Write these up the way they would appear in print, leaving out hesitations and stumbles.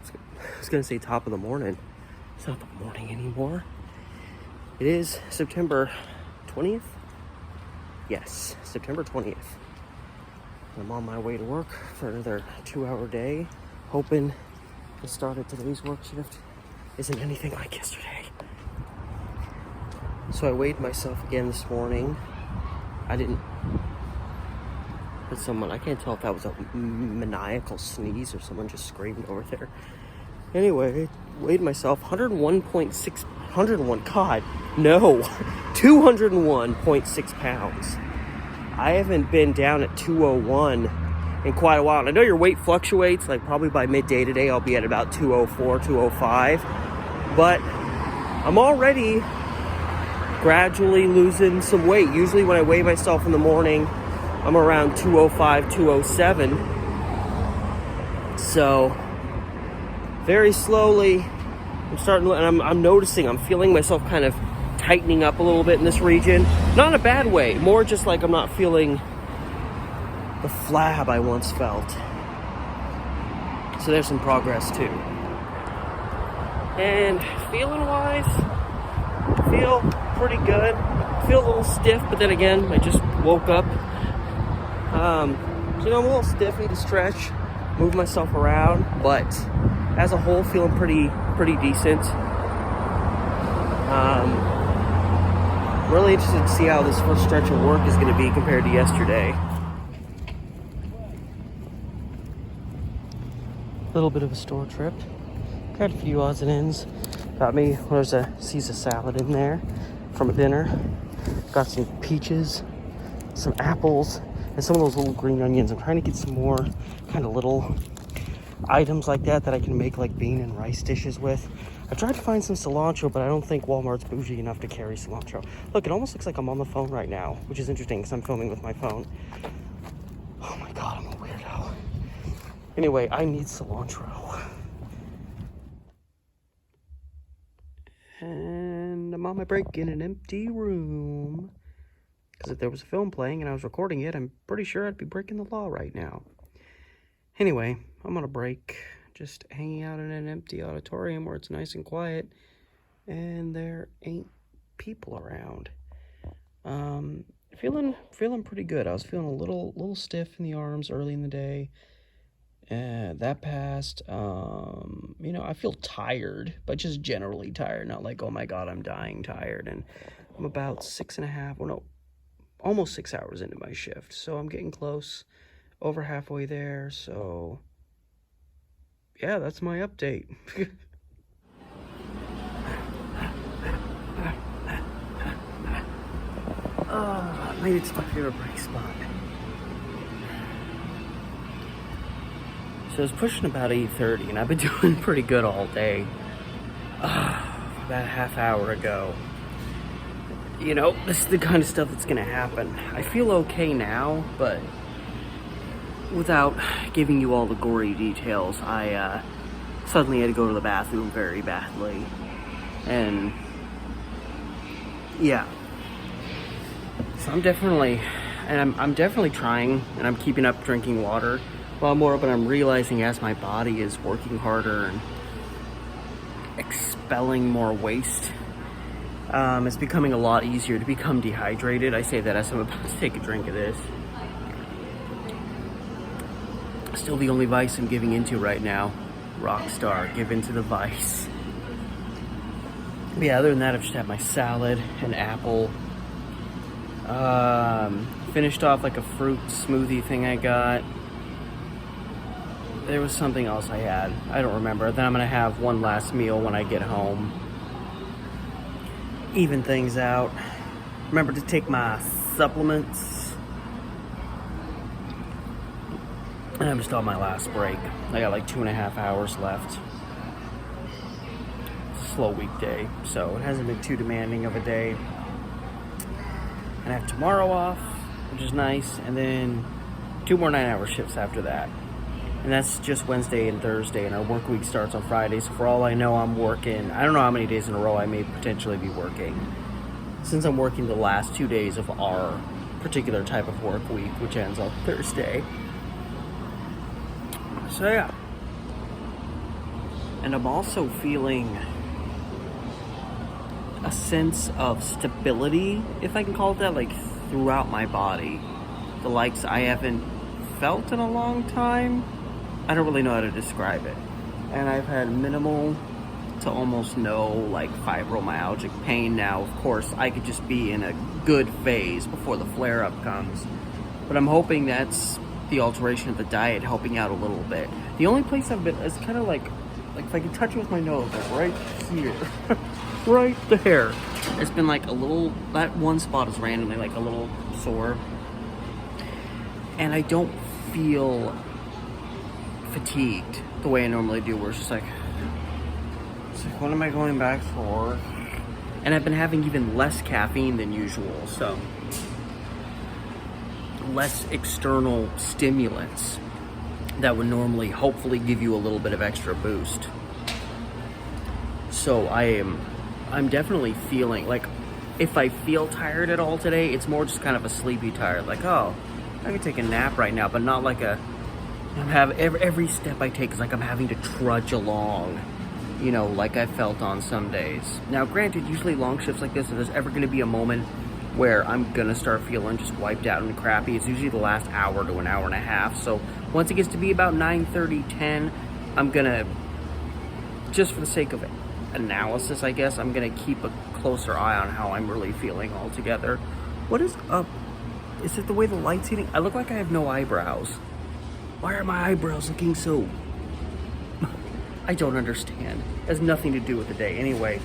I was gonna say top of the morning. It's not the morning anymore. It is September 20th. Yes, September 20th. I'm on my way to work for another 2-hour day, hoping the start of today's work shift isn't anything like yesterday. So I weighed myself again this morning. I didn't. I can't tell if that was a maniacal sneeze or someone just screamed over there. Anyway, weighed myself 201.6 pounds. I haven't been down at 201 in quite a while. And I know your weight fluctuates, like probably by midday today, I'll be at about 204, 205. But I'm already gradually losing some weight. Usually when I weigh myself in the morning, I'm around 205, 207. So very slowly, I'm noticing, I'm feeling myself kind of tightening up a little bit in this region. Not in a bad way, more just like I'm not feeling the flab I once felt. So there's some progress too. And feeling wise, feel pretty good. Feel a little stiff, but then again, I just woke up. I'm a little stiff, need to stretch, move myself around, but as a whole, feeling pretty decent. Really interested to see how this first stretch of work is going to be compared to yesterday. A little bit of a store trip. Got a few odds and ends. Got me, there's a Caesar salad in there from a dinner. Got some peaches, some apples, and some of those little green onions. I'm trying to get some more kind of little items like that I can make like bean and rice dishes with. I tried to find some cilantro, but I don't think Walmart's bougie enough to carry cilantro. Look, it almost looks like I'm on the phone right now, which is interesting because I'm filming with my phone. Oh my God, I'm a weirdo. Anyway, I need cilantro. And I'm on my break in an empty room. Because if there was a film playing and I was recording it, I'm pretty sure I'd be breaking the law right now. Anyway, I'm on a break, just hanging out in an empty auditorium where it's nice and quiet, and there ain't people around. Feeling pretty good. I was feeling a little stiff in the arms early in the day. That passed. I feel tired, but just generally tired, not like, oh my God, I'm dying tired. And I'm about almost 6 hours into my shift, so I'm getting close, over halfway there. So yeah, that's my update. Oh, maybe it's my favorite break spot. So it's pushing about 8:30, and I've been doing pretty good all day. About a half hour ago. This is the kind of stuff that's gonna happen. I feel okay now, but without giving you all the gory details, I suddenly had to go to the bathroom very badly. And yeah. So I'm definitely trying, and I'm keeping up drinking water a lot more, but I'm realizing as my body is working harder and expelling more waste, it's becoming a lot easier to become dehydrated. I say that as I'm about to take a drink of this. Still the only vice I'm giving into right now. Rockstar, give into the vice. But yeah, other than that, I've just had my salad, an apple. Finished off like a fruit smoothie thing I got. There was something else I had. I don't remember. Then I'm gonna have one last meal when I get home. Even things out. Remember to take my supplements. And I'm just on my last break. I got like 2.5 hours left. Slow weekday, so it hasn't been too demanding of a day. And I have tomorrow off, which is nice, and then 2 more 9-hour shifts after that. And that's just Wednesday and Thursday, and our work week starts on Friday, so for all I know, I'm working. I don't know how many days in a row I may potentially be working, since I'm working the last 2 days of our particular type of work week, which ends on Thursday. So yeah. And I'm also feeling a sense of stability, if I can call it that, like throughout my body. The likes I haven't felt in a long time. I don't really know how to describe it. And I've had minimal to almost no like fibromyalgic pain now. Of course, I could just be in a good phase before the flare-up comes. But I'm hoping that's the alteration of the diet helping out a little bit. The only place I've been is kind of like if I can touch it with my nose, like right here, right there. It's been like a little, that one spot is randomly like a little sore. And I don't feel fatigued the way I normally do, where it's just like, what am I going back for? And I've been having even less caffeine than usual, so less external stimulants that would normally hopefully give you a little bit of extra boost. So I'm definitely feeling like, if I feel tired at all today, it's more just kind of a sleepy tired, like, oh, I could take a nap right now, but not like every step I take is like I'm having to trudge along, you know, like I felt on some days. Now, granted, usually long shifts like this, if there's ever going to be a moment where I'm going to start feeling just wiped out and crappy, it's usually the last hour to an hour and a half. So once it gets to be about 9:30, 10, I'm going to, just for the sake of analysis, I guess, I'm going to keep a closer eye on how I'm really feeling altogether. What is up? Is it the way the light's hitting? I look like I have no eyebrows. Why are my eyebrows looking so... I don't understand. It has nothing to do with the day. Anyway,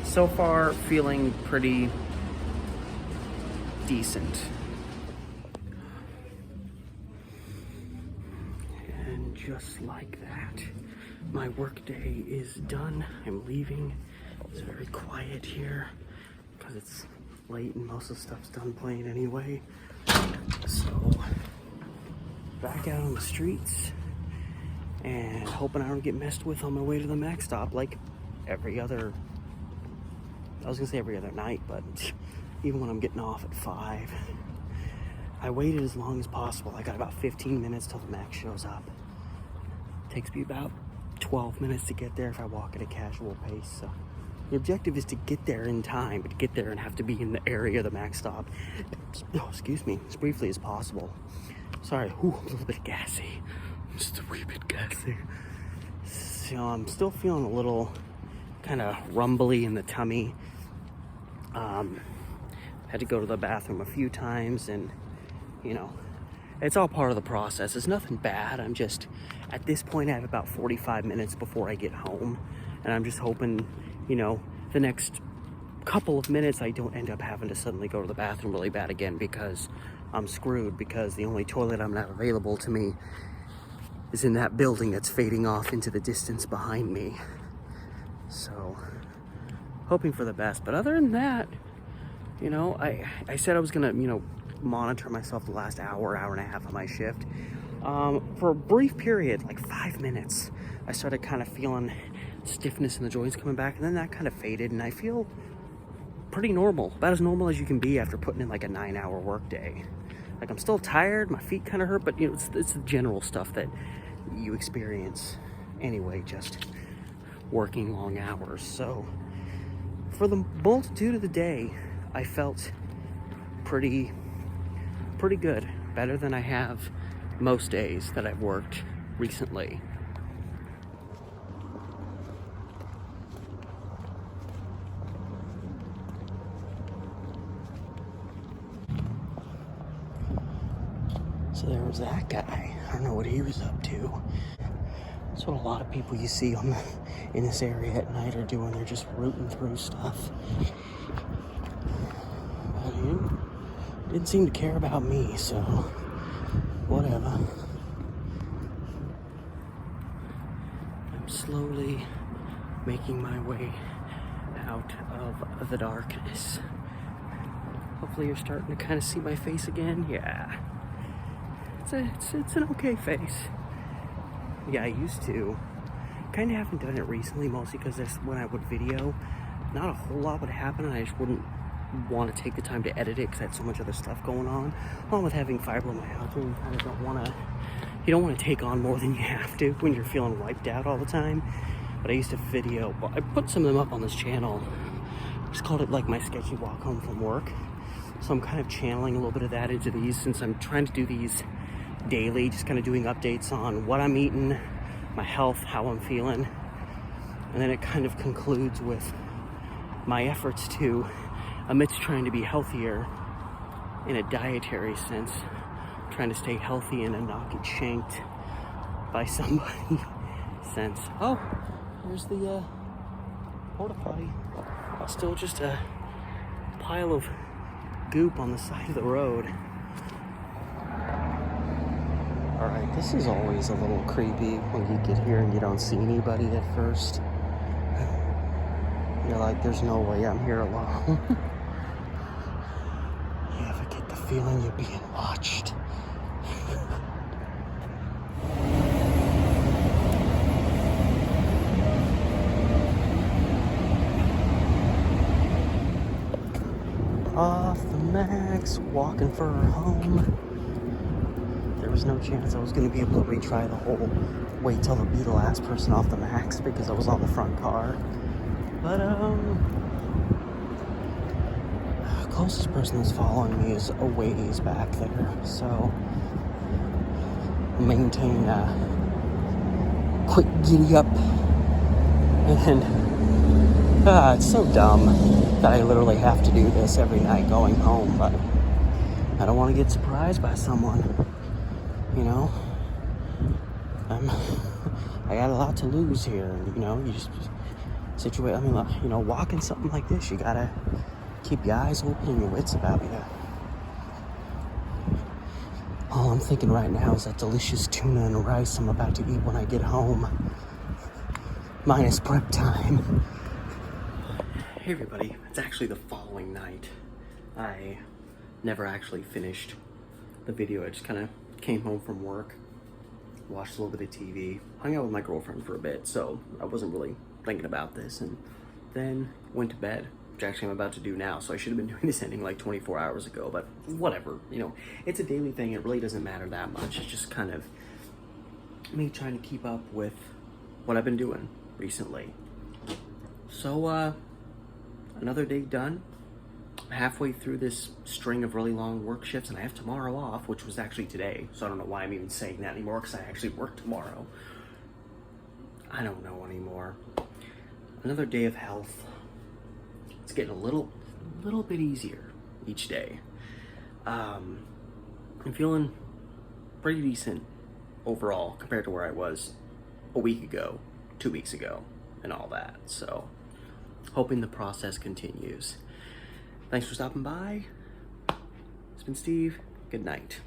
so far feeling pretty decent. And just like that, my work day is done. I'm leaving. It's very quiet here because it's late and most of the stuff's done playing anyway. So, back out on the streets and hoping I don't get messed with on my way to the Mac stop like every other, I was gonna say every other night, but even when I'm getting off at 5. I waited as long as possible. I got about 15 minutes till the Mac shows up. It takes me about 12 minutes to get there if I walk at a casual pace. So the objective is to get there in time, but to get there and have to be in the area of the Mac stop, oh, excuse me, as briefly as possible. Sorry, I'm a little bit gassy. I'm just a wee bit gassy. So I'm still feeling a little kind of rumbly in the tummy. Had to go to the bathroom a few times, and you know, it's all part of the process. It's nothing bad. I'm just, at this point, I have about 45 minutes before I get home, and I'm just hoping, you know, the next couple of minutes I don't end up having to suddenly go to the bathroom really bad again, because I'm screwed, because the only toilet I'm not available to me is in that building that's fading off into the distance behind me. So, hoping for the best. But other than that, you know, I said I was gonna, you know, monitor myself the last hour and a half of my shift. For a brief period, like 5 minutes, I started kind of feeling stiffness in the joints coming back, and then that kind of faded, and I feel pretty normal, about as normal as you can be after putting in like a 9-hour work day. Like, I'm still tired, my feet kind of hurt, but you know, it's the general stuff that you experience anyway, just working long hours. So for the multitude of the day, I felt pretty good, better than I have most days that I've worked recently. So there was that guy. I don't know what he was up to. That's what a lot of people you see in this area at night are doing. They're just rooting through stuff. But he didn't seem to care about me, so whatever. I'm slowly making my way out of the darkness. Hopefully you're starting to kind of see my face again. Yeah. It's an okay face. Yeah, I used to. Kind of haven't done it recently, mostly because when I would video, not a whole lot would happen, and I just wouldn't want to take the time to edit it because I had so much other stuff going on. Along with having fibromyalgia, you kind of don't want to take on more than you have to when you're feeling wiped out all the time. but I used to video, I put some of them up on this channel. Just called it like my sketchy walk home from work. So I'm kind of channeling a little bit of that into these, since I'm trying to do these daily, just kind of doing updates on what I'm eating, my health, how I'm feeling. And then it kind of concludes with my efforts to, amidst trying to be healthier in a dietary sense, trying to stay healthy and not get shanked by somebody sense. Oh, there's the porta potty. Still just a pile of goop on the side of the road. Alright, this is always a little creepy when you get here and you don't see anybody at first. You're like, there's no way I'm here alone. You ever get the feeling you're being watched? Off the max, walking for her home. There was no chance I was going to be able to retry the whole wait till to be the last person off the max because I was on the front car. But closest person that's following me is a ways back there, so maintain a quick giddy up. And it's so dumb that I literally have to do this every night going home, but I don't want to get surprised by someone, you know. I got a lot to lose here, you know. You just situate. I mean, you know, walking something like this, you gotta keep your eyes open and your wits about you. All I'm thinking right now is that delicious tuna and rice I'm about to eat when I get home, minus prep time. Hey everybody, it's actually the following night. I never actually finished the video. I just kind of came home from work, watched a little bit of TV, hung out with my girlfriend for a bit, so I wasn't really thinking about this, and then went to bed, which actually I'm about to do now, so I should have been doing this ending like 24 hours ago, but whatever, you know, it's a daily thing. It really doesn't matter that much. It's just kind of me trying to keep up with what I've been doing recently. So, another day done. I'm halfway through this string of really long work shifts, and I have tomorrow off, which was actually today, so I don't know why I'm even saying that anymore, because I actually work tomorrow. I don't know anymore. Another day of health. It's getting a little bit easier each day. I'm feeling pretty decent overall compared to where I was a week ago, 2 weeks ago, and all that. So, hoping the process continues. Thanks for stopping by. It's been Steve. Good night.